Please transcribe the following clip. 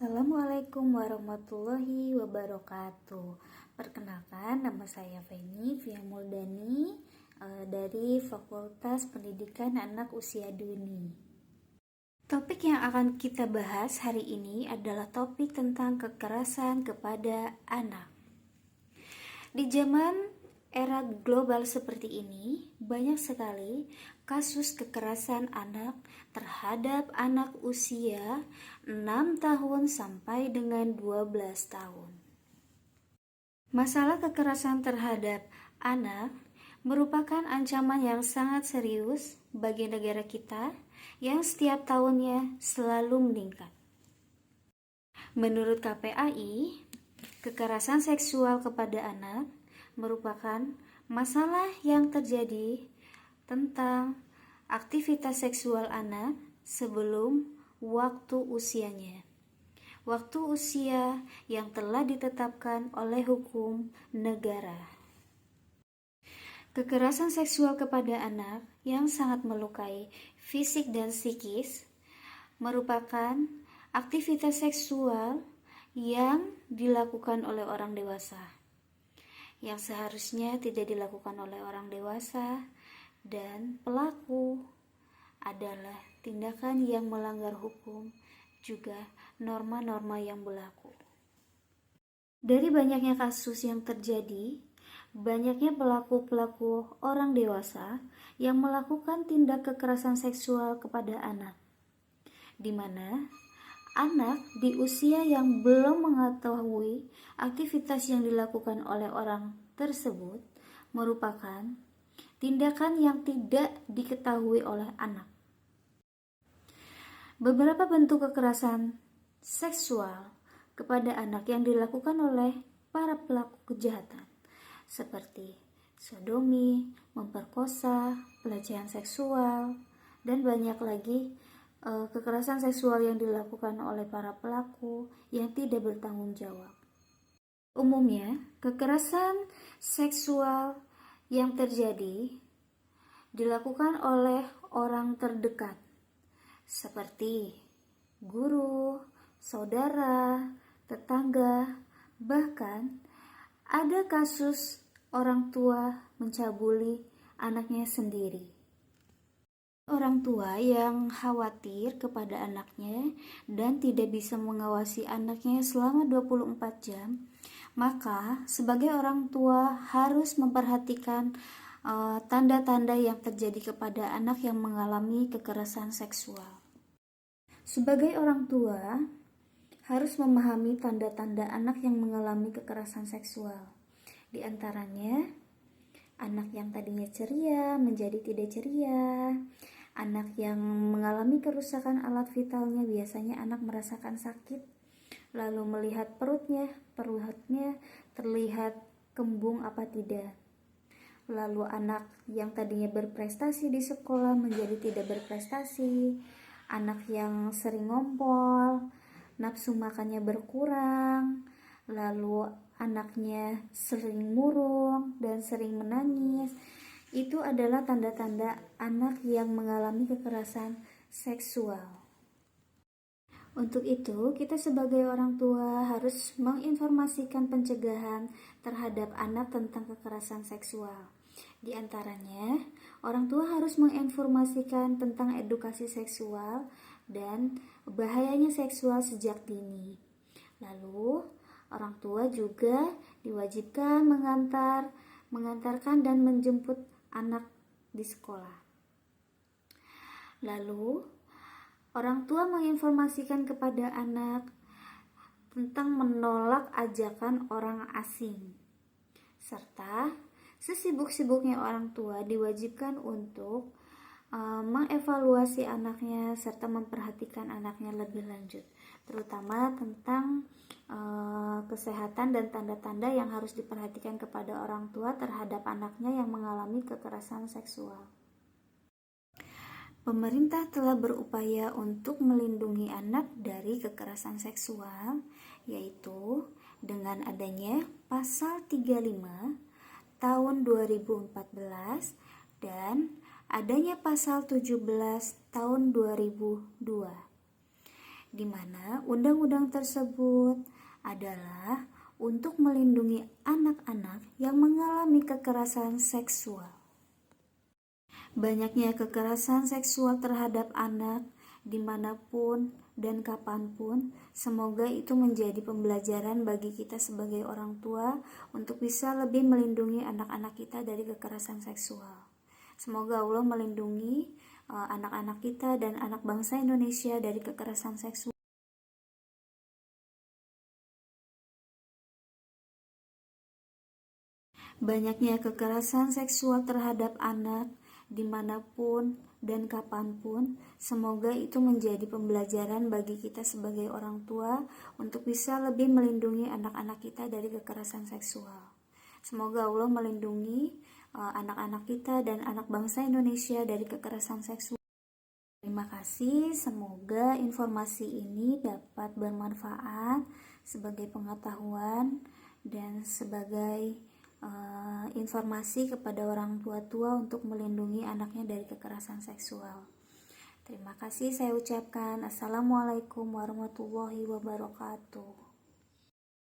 Assalamualaikum warahmatullahi wabarakatuh. Perkenalkan, nama saya Feni Fiamuldani dari Fakultas Pendidikan Anak Usia Dini. Topik yang akan kita bahas hari ini adalah topik tentang kekerasan kepada anak. Di zaman era global seperti ini, banyak sekali kasus kekerasan anak terhadap anak usia 6 tahun sampai dengan 12 tahun. Masalah kekerasan terhadap anak merupakan ancaman yang sangat serius bagi negara kita yang setiap tahunnya selalu meningkat. Menurut KPAI, kekerasan seksual kepada anak merupakan masalah yang terjadi tentang aktivitas seksual anak sebelum waktu usianya. Waktu usia yang telah ditetapkan oleh hukum negara. Kekerasan seksual kepada anak yang sangat melukai fisik dan psikis merupakan aktivitas seksual yang dilakukan oleh orang dewasa, yang seharusnya tidak dilakukan oleh orang dewasa, dan pelaku adalah tindakan yang melanggar hukum, juga norma-norma yang berlaku. Dari banyaknya kasus yang terjadi, banyaknya pelaku-pelaku orang dewasa yang melakukan tindak kekerasan seksual kepada anak, di mana anak di usia yang belum mengetahui aktivitas yang dilakukan oleh orang tersebut merupakan tindakan yang tidak diketahui oleh anak. Beberapa bentuk kekerasan seksual kepada anak yang dilakukan oleh para pelaku kejahatan seperti sodomi, memperkosa, pelecehan seksual, dan banyak lagi kekerasan seksual yang dilakukan oleh para pelaku yang tidak bertanggung jawab. Umumnya, kekerasan seksual yang terjadi dilakukan oleh orang terdekat seperti guru, saudara, tetangga, bahkan ada kasus orang tua mencabuli anaknya sendiri. Orang tua yang khawatir kepada anaknya dan tidak bisa mengawasi anaknya selama 24 jam, maka sebagai orang tua harus memperhatikan tanda-tanda yang terjadi kepada anak yang mengalami kekerasan seksual. Sebagai orang tua harus memahami tanda-tanda anak yang mengalami kekerasan seksual. Di antaranya, anak yang tadinya ceria menjadi tidak ceria, anak yang mengalami kerusakan alat vitalnya, biasanya anak merasakan sakit, lalu melihat perutnya terlihat kembung apa tidak. Lalu anak yang tadinya berprestasi di sekolah menjadi tidak berprestasi, anak yang sering ngompol, nafsu makannya berkurang, lalu anaknya sering murung dan sering menangis. Itu adalah tanda-tanda anak yang mengalami kekerasan seksual. Untuk itu, kita sebagai orang tua harus menginformasikan pencegahan terhadap anak tentang kekerasan seksual. Di antaranya, orang tua harus menginformasikan tentang edukasi seksual dan bahayanya seksual sejak dini. Lalu, orang tua juga diwajibkan mengantarkan dan menjemput anak di sekolah. Lalu, orang tua menginformasikan kepada anak tentang menolak ajakan orang asing, serta sesibuk-sibuknya orang tua diwajibkan untuk mengevaluasi anaknya serta memperhatikan anaknya lebih lanjut, terutama tentang kesehatan dan tanda-tanda yang harus diperhatikan kepada orang tua terhadap anaknya yang mengalami kekerasan seksual. Pemerintah telah berupaya untuk melindungi anak dari kekerasan seksual, yaitu dengan adanya Pasal 35 tahun 2014 dan adanya Pasal 17 tahun 2002. di mana undang-undang tersebut adalah untuk melindungi anak-anak yang mengalami kekerasan seksual. Banyaknya kekerasan seksual terhadap anak dimanapun dan kapanpun, semoga itu menjadi pembelajaran bagi kita sebagai orang tua untuk bisa lebih melindungi anak-anak kita dari kekerasan seksual. Semoga Allah melindungi anak-anak kita dan anak bangsa Indonesia dari kekerasan seksual. Banyaknya kekerasan seksual terhadap anak dimanapun dan kapanpun, semoga itu menjadi pembelajaran bagi kita sebagai orang tua untuk bisa lebih melindungi anak-anak kita dari kekerasan seksual. Semoga Allah melindungi anak-anak kita dan anak bangsa Indonesia dari kekerasan seksual. Terima kasih, semoga informasi ini dapat bermanfaat sebagai pengetahuan dan sebagai informasi kepada orang tua-tua untuk melindungi anaknya dari kekerasan seksual. Terima kasih saya ucapkan. Assalamualaikum warahmatullahi wabarakatuh.